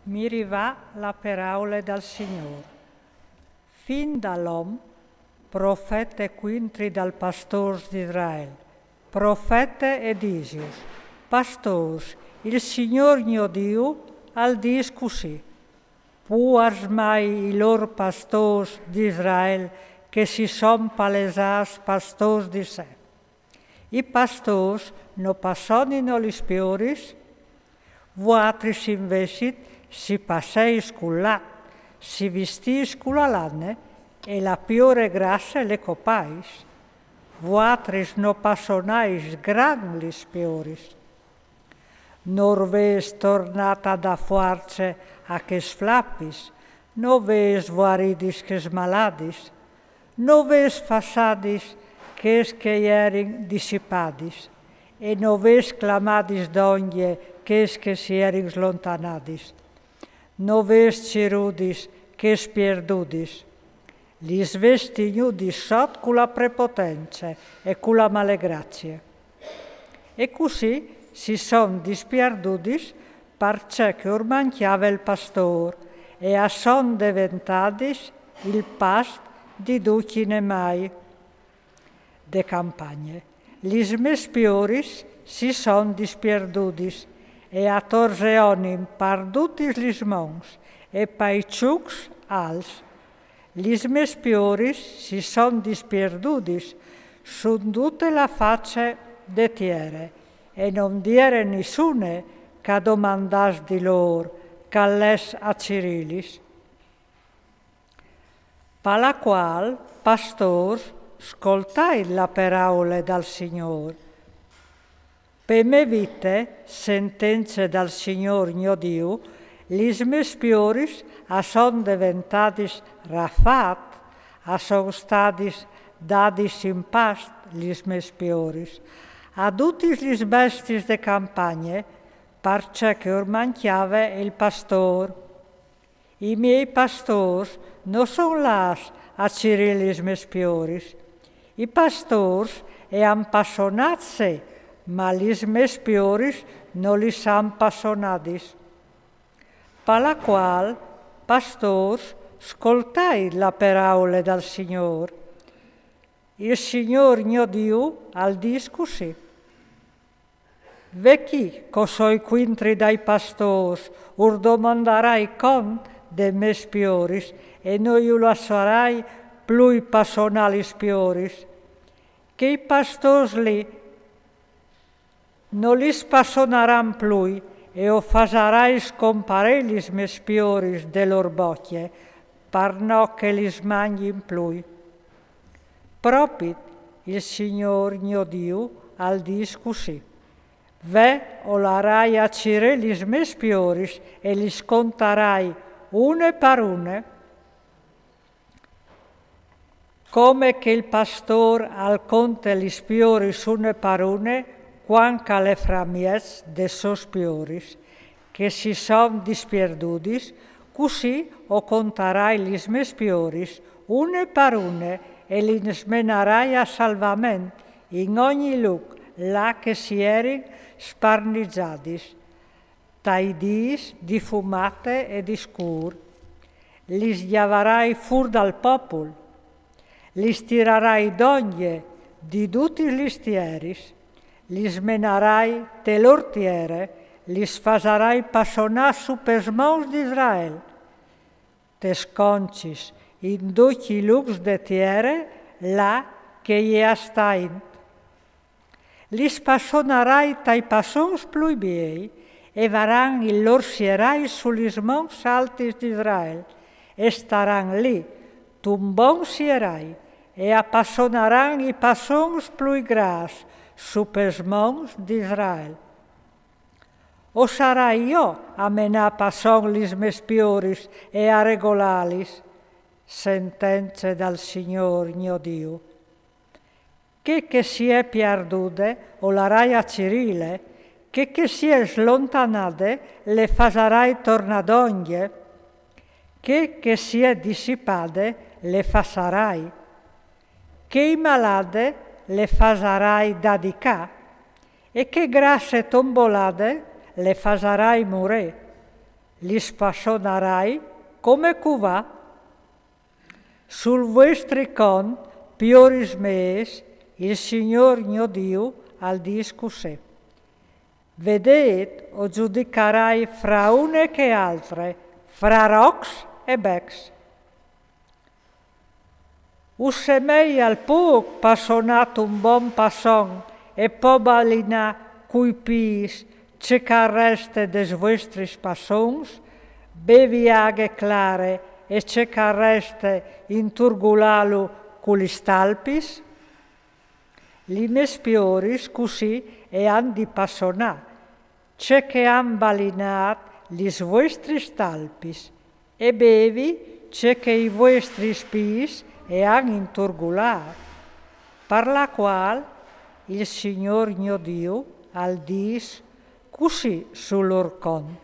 mi rivà la paraula del Signore. Fin dall'om, profete quintri dal pastors d'Israel, profete e disius, pastors, il Signor mio Dio al dis così. Puars mai i lor pastors d'Israel che si son palesats pastors di sé. I pastors no passonino li spioris, voatris invesit si passeis cullat, si vistis culla lanne e la piore grassa le copais. Voatris no passonais gran li spioris. Nor ves tornata da forze a ches flappis, no ves voaridis ches maladis, no ves fassadis ches che erin dissipadis, e no ves clamadis d'oglie ches che si erin slontanadis, no ves cirudis ches pierdudis, lis ves tignudis sot culla prepotenza e culla malegrazie. E così si son dispiardudis parce che orman chiave il pastor, e a son diventadis il past di ducine mai de campagne. Lis mes pioris si son dispiardudis, e a torseonim pardutis lis mons, e paiciux als. Lis mes pioris si son dispiardudis, sun tutte la face de tiere, e non diere nissune ca domandas di lor, calles a Cirilis. Pa la qual, pastors, ascoltai la paraula dal Signor. Per me vite, sentenze dal Signor mio Dio, lis mes pioris a son diventadis rafat, a son stadis dadis in past lis mes pioris, ad utis lis bestis de campagne, parce che orman chiave il pastor. I miei pastors no son las a Cirilis mes pioris. I pastors ean passonatse, ma lis mes pioris no lis han passonadis. Pa la qual, pastors, ascoltai la paraula del Signor. Il Signor mio Dio al dis così. Vecchi cosoi quintri dai pastors, ur domandarai cont de mes pioris, e no iu lassarai plui passonalis pioris, che i pastors li no lis passonaran plui, e o fasarai scompare lis mes pioris de lor bocchie, par no che lis mangin plui. Propit il Signor mio Dio al dis così. Ve olarai a Cire lis mes pioris, e lis contarai une per une, come che il pastor al conte lis pioris une per une, quanca le framies de sos pioris, che si son dispierdudis, così o contarai lis mes pioris une per une, e lis menarai a salvament in ogni luc, là che si erin sparnizzadis, tai dis di fumate e di scur. Lis chiavarai fur dal popul, lis tirarai d'oglie di tutti lis tieris, lis menarai te lor tiere, lis fasarai passonà su pes mons d'Israel. Te sconcis in duci lux de tiere, là che ie astain. Lis passonarai tai passons plui biei, e varan il lor sierai sulis mons altis d'Israel, e staran lì, tumbon sierai, e appassonaran i passons plui gras, su pes mons d'Israel. O sarai io a menà passon lis mes pioris e a regolalis, sentenze dal Signor mio Dio. Che si è piardude, o larai a Cirile, che si è slontanade, le fasarai tornadoglie, che si è dissipade, le fasarai, che i malade le fasarai dadicà, e che grasse tombolade le fasarai mure, li spassonarai come cuvà. Sul vostri cont, pioris mees, il Signor mio Dio al discusse. Vedet o giudicarai fra une che altre, fra rocs e becs. Ussemei al puc passonat un bon passon e po balina cui pis ce carreste des vostris passons, beviaghe clare e ce carreste in turgulalu culis talpis? Li mespioris così e han di passonà, ce che han balinat lis vostris talpis, e bevi ce che i vostris pis e han inturgulat, per la qual il Signor mio Dio al dis così sul lor cont.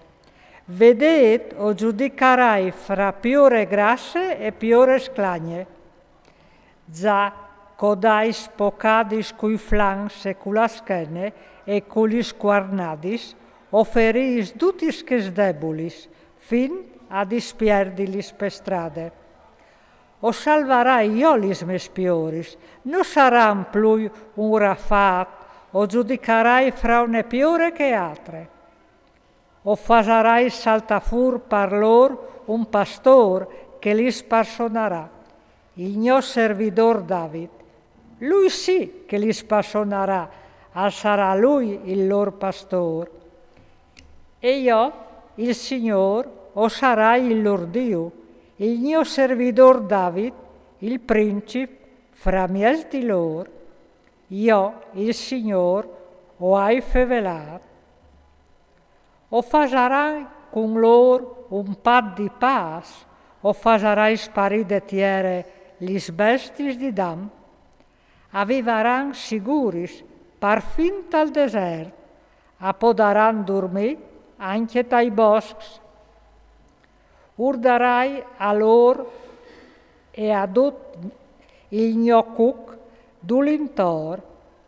Vedet o giudicarai fra piore grasse e piore sclagne. Già codais pocadis cui flancs e cula schene e culis squarnadis, oferis dutis ches debulis, fin a dispierdilis per strade. O salvarai io lis mespioris, non saran plui un rafat, o giudicarai fra une piore che altre. O fasarai saltafur par lor un pastor che li sparsonarà, il mio servidor David. Lui sì che li sparsonarà, sarà lui il lor pastor. E io, il Signor, o sarai il lor Dio, il mio servidor David, il principe, fra mies di lor. Io, il Signor, o hai fevelat. O fasarai con lor un pat di pas, o fasarai sparir de tiere lis bestis di dam, avivaran siguris par fin al desert, apodaran dormir anche dai boscs. Urdarai a lor e a tut il mio cuc d'ulintor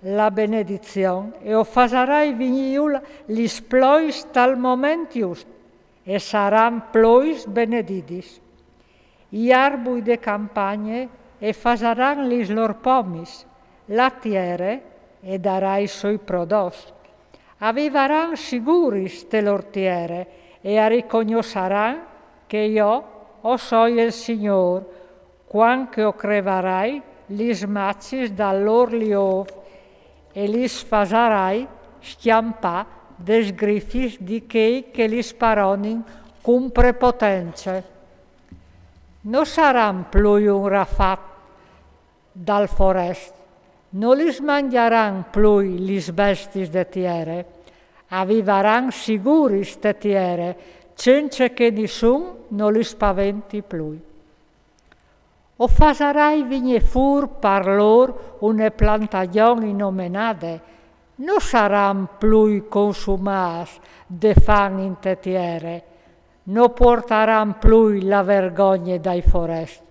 la benedizione e o fasarai vigniul lis plois tal moment just e saran plois benedidis. I arbui de campagne e fasaran lis lor pomis, la tiere e darai sui prodos. Avivaran siguris te lor tiere e a ricognosaran che io o soi il Signor, quan che o crevarai lis macis dal lor liov e lis fasarai schiampà des griffis di chei che lis paronin cum prepotenze. Non saran plui un rafat dal forest, non lis mangiaran plui lis bestis de tiere, avivaran siguris te tiere, senza che nessun non li spaventi plui. O fasarai vigne fur par lor une plantagion inomenade, non saran plui consumas de fan in te tiere, non portaran plui la vergogna dai forest.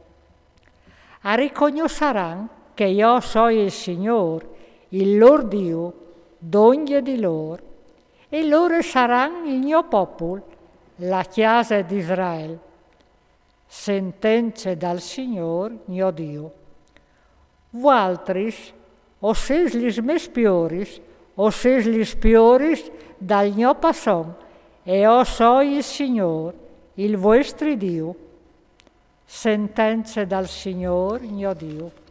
A ricognosaran che io so il Signor, il lor Dio, d'ogni di lor, e loro saran il mio popolo, la Chiesa di Israele, sentenze dal Signor mio Dio. Vualtris, o ses lis mespioris, o ses lis pioris dal mio passon, e o so il Signor, il vostro Dio, sentenze dal Signor mio Dio.